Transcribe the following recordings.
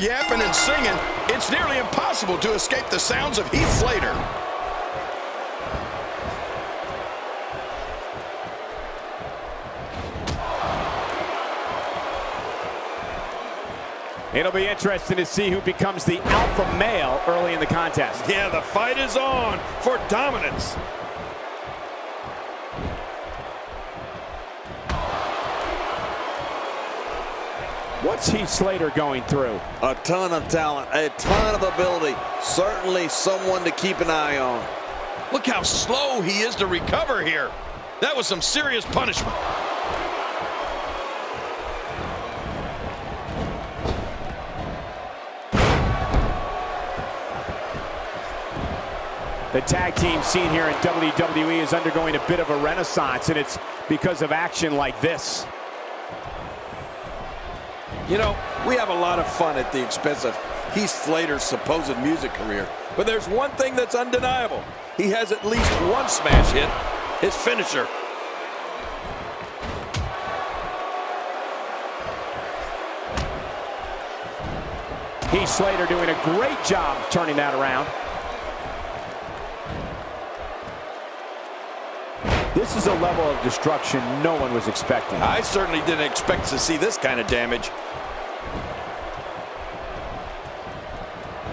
Yapping and singing, it's nearly impossible to escape the sounds of Heath Slater. It'll be interesting to see who becomes the alpha male early in the contest. Yeah, the fight is on for dominance. What's Heath Slater going through? A ton of talent, a ton of ability. Certainly someone to keep an eye on. Look how slow he is to recover here. That was some serious punishment. The tag team scene here in WWE is undergoing a bit of a renaissance, and it's because of action like this. You know, we have a lot of fun at the expense of Heath Slater's supposed music career. But there's one thing that's undeniable. He has at least one smash hit, his finisher. Heath Slater doing a great job turning that around. This is a level of destruction no one was expecting. I certainly didn't expect to see this kind of damage.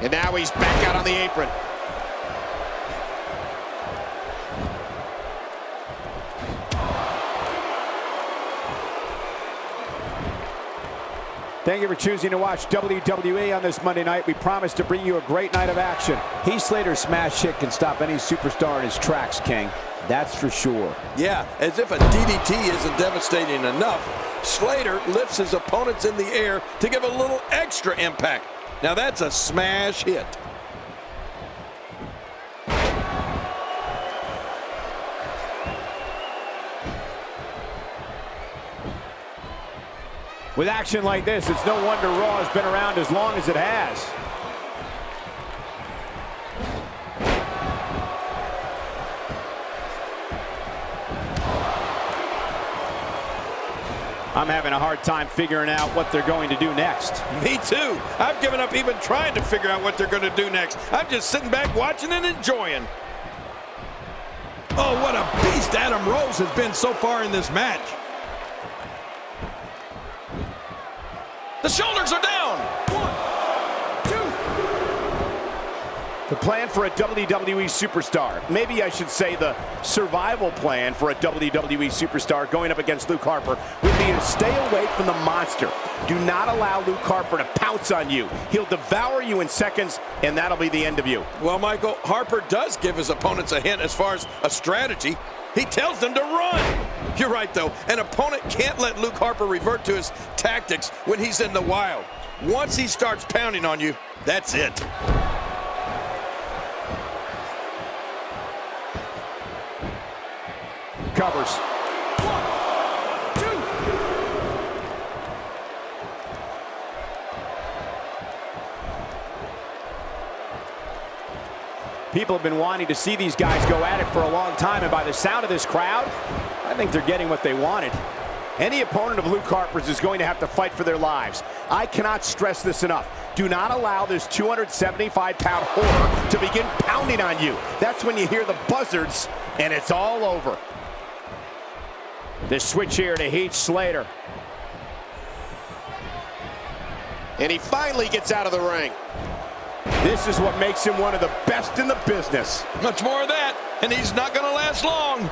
And now he's back out on the apron. Thank you for choosing to watch WWE on this Monday night. We promise to bring you a great night of action. Heath Slater's smash hit can stop any superstar in his tracks, King. That's for sure. Yeah, as if a DDT isn't devastating enough, Slater lifts his opponents in the air to give a little extra impact. Now that's a smash hit. With action like this, it's no wonder Raw has been around as long as it has. I'm having a hard time figuring out what they're going to do next. Me too. I've given up even trying to figure out what they're going to do next. I'm just sitting back watching and enjoying. Oh, what a beast Adam Rose has been so far in this match. The shoulders are down. 1, 2. The plan for a WWE superstar. Maybe I should say the survival plan for a WWE superstar going up against Luke Harper would be to stay away from the monster. Do not allow Luke Harper to pounce on you. He'll devour you in seconds, and that'll be the end of you. Well, Michael, Harper does give his opponents a hint as far as a strategy. He tells them to run. You're right, though. An opponent can't let Luke Harper revert to his tactics when he's in the wild. Once he starts pounding on you, that's it. Covers. 1, 2. People have been wanting to see these guys go at it for a long time, and by the sound of this crowd, I think they're getting what they wanted. Any opponent of Luke Harper's is going to have to fight for their lives. I cannot stress this enough. Do not allow this 275-pound horror to begin pounding on you. That's when you hear the buzzards, and it's all over. The switch here to Heath Slater. And he finally gets out of the ring. This is what makes him one of the best in the business. Much more of that, and he's not going to last long.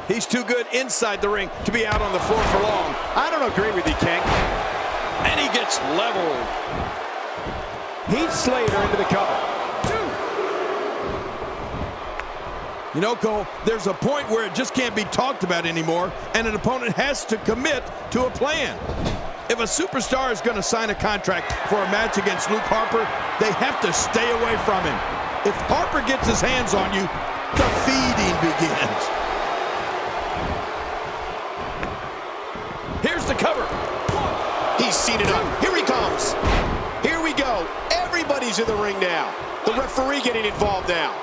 He's too good inside the ring to be out on the floor for long. I don't agree with you, King. And he gets leveled. Heath Slater into the cover. 2. You know, Cole, there's a point where it just can't be talked about anymore, and an opponent has to commit to a plan. If a superstar is going to sign a contract for a match against Luke Harper, they have to stay away from him. If Harper gets his hands on you, the feeding begins. Here's the cover. He's seen it up. Here he comes. Here we go. Everybody's in the ring now. The referee getting involved now.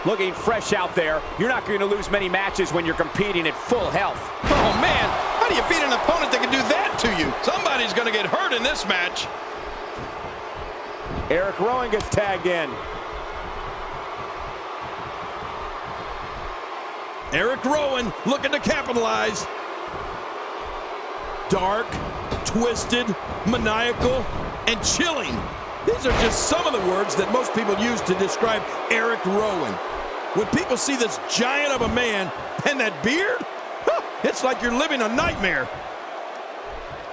Looking fresh out there. You're not going to lose many matches when you're competing at full health. Oh, man. How do you beat an opponent that can do that to you? Somebody's going to get hurt in this match. Eric Rowan gets tagged in. Eric Rowan looking to capitalize. Dark, twisted, maniacal, and chilling. These are just some of the words that most people use to describe Eric Rowan. When people see this giant of a man and that beard, it's like you're living a nightmare.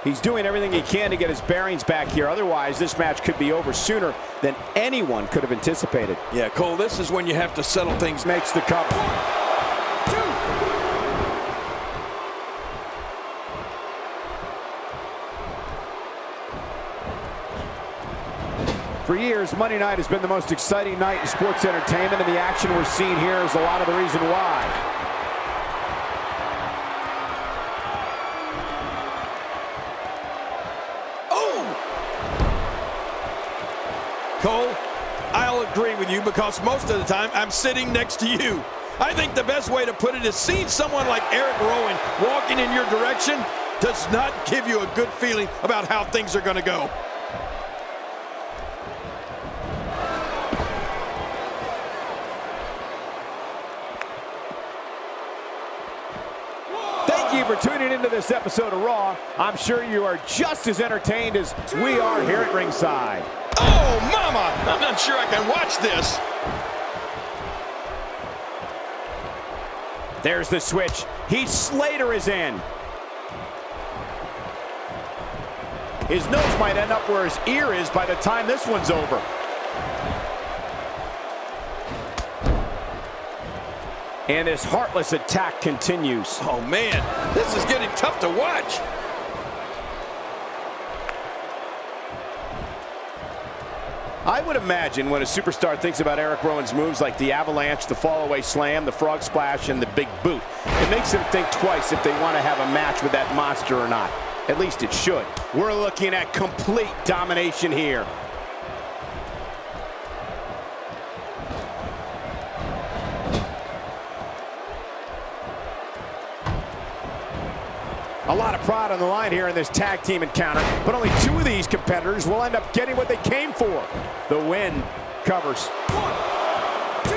He's doing everything he can to get his bearings back here. Otherwise, this match could be over sooner than anyone could have anticipated. Yeah, Cole, this is when you have to settle things. Makes the cover. 1, 2. For years, Monday night has been the most exciting night in sports entertainment, and the action we're seeing here is a lot of the reason why. Cole, I'll agree with you because most of the time I'm sitting next to you. I think the best way to put it is seeing someone like Eric Rowan walking in your direction does not give you a good feeling about how things are going to go. Thank you for tuning into this episode of Raw. I'm sure you are just as entertained as we are here at ringside. Oh, mama! I'm not sure I can watch this. There's the switch. Heath Slater is in. His nose might end up where his ear is by the time this one's over. And this heartless attack continues. Oh, man, this is getting tough to watch. I would imagine when a superstar thinks about Eric Rowan's moves like the avalanche, the fallaway slam, the frog splash, and the big boot, it makes them think twice if they want to have a match with that monster or not. At least it should. We're looking at complete domination here. A lot of pride on the line here in this tag team encounter, but only 2 of these competitors will end up getting what they came for. The win covers. 1, 2.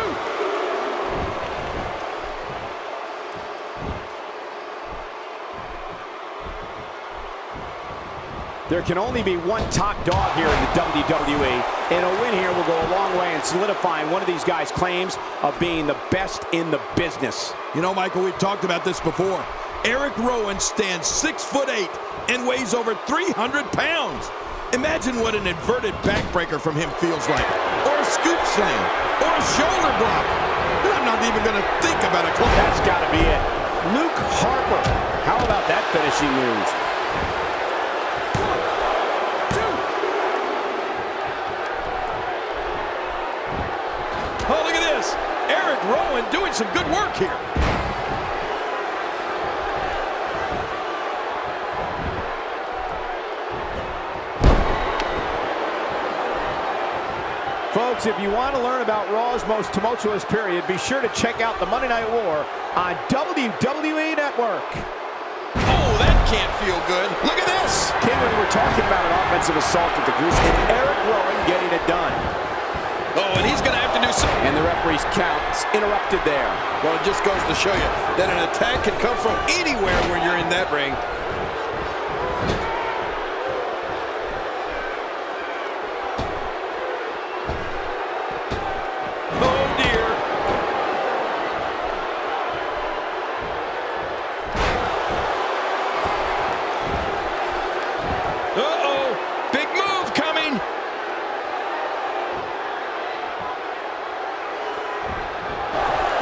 There can only be one top dog here in the WWE, and a win here will go a long way in solidifying one of these guys' claims of being the best in the business. You know, Michael, we've talked about this before. Eric Rowan stands 6'8" and weighs over 300 pounds. Imagine what an inverted backbreaker from him feels like, or a scoop slam, or a shoulder block. I'm not even going to think about a club. That's got to be it. Luke Harper. How about that finishing move? 1, 2. Oh, look at this. Eric Rowan doing some good work here. Folks, if you want to learn about Raw's most tumultuous period, be sure to check out the Monday Night War on WWE Network. Oh, that can't feel good. Look at this. King, when we're talking about an offensive assault at the Goose, and Eric Rowan getting it done. Oh, and he's going to have to do something. And the referee's count's interrupted there. Well, it just goes to show you that an attack can come from anywhere when you're in that ring.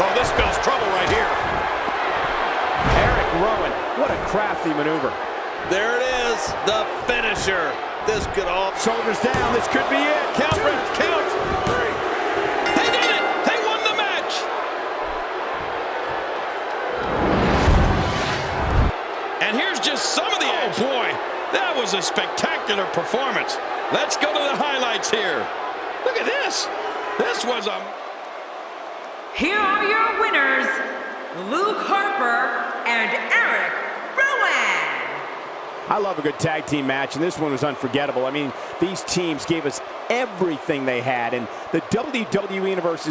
Oh, this spells trouble right here. Eric Rowan, what a crafty maneuver. There it is, the finisher. This could all... Shoulders down, this could be it. Count, Brent, count. 3. They did it. They won the match. And here's just some of the action. Oh, boy. That was a spectacular performance. Let's go to the highlights here. Look at this. This was a... Here are your winners, Luke Harper and Eric Rowan. I love a good tag team match, and this one was unforgettable. I mean, these teams gave us everything they had, and the WWE Universe